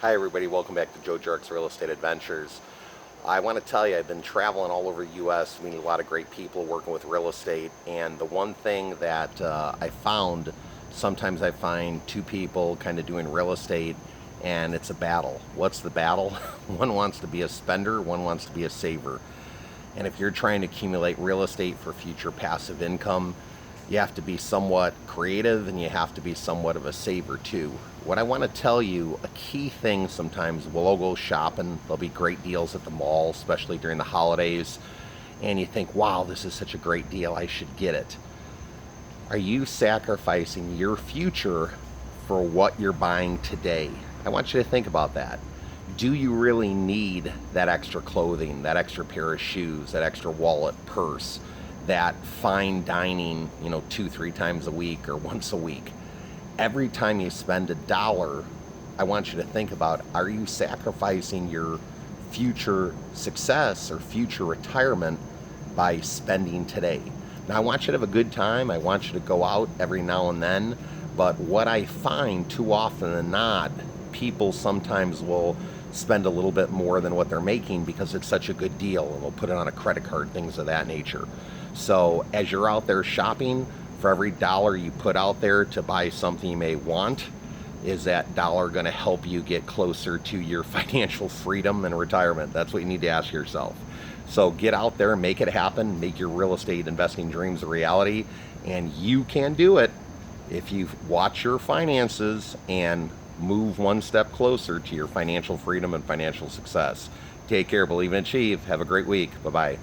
Hi everybody, welcome back to Jurek's Real Estate Adventures. I want to tell you, I've been traveling all over the U.S., meeting a lot of great people working with real estate, and the one thing that I found, sometimes I find two people kind of doing real estate, and it's a battle. What's the battle? One wants to be a spender, one wants to be a saver. And if you're trying to accumulate real estate for future passive income, you have to be somewhat creative and you have to be somewhat of a saver too. What I want to tell you, a key thing sometimes, we'll go shopping, there'll be great deals at the mall, especially during the holidays, and you think, wow, this is such a great deal, I should get it. Are you sacrificing your future for what you're buying today? I want you to think about that. Do you really need that extra clothing, that extra pair of shoes, that extra wallet, purse, that fine dining, 2-3 times a week or once a week? Every time you spend $1, I want you to think about, are you sacrificing your future success or future retirement by spending today? Now, I want you to have a good time. I want you to go out every now and then. But what I find too often than not, people sometimes will spend a little bit more than what they're making because it's such a good deal, and they'll put it on a credit card, things of that nature. So as you're out there shopping, for every dollar you put out there to buy something you may want, is that dollar going to help you get closer to your financial freedom and retirement? That's what you need to ask yourself. So get out there, make it happen, make your real estate investing dreams a reality, and you can do it if you watch your finances and move one step closer to your financial freedom and financial success. Take care, believe and achieve. Have a great week. Bye-bye.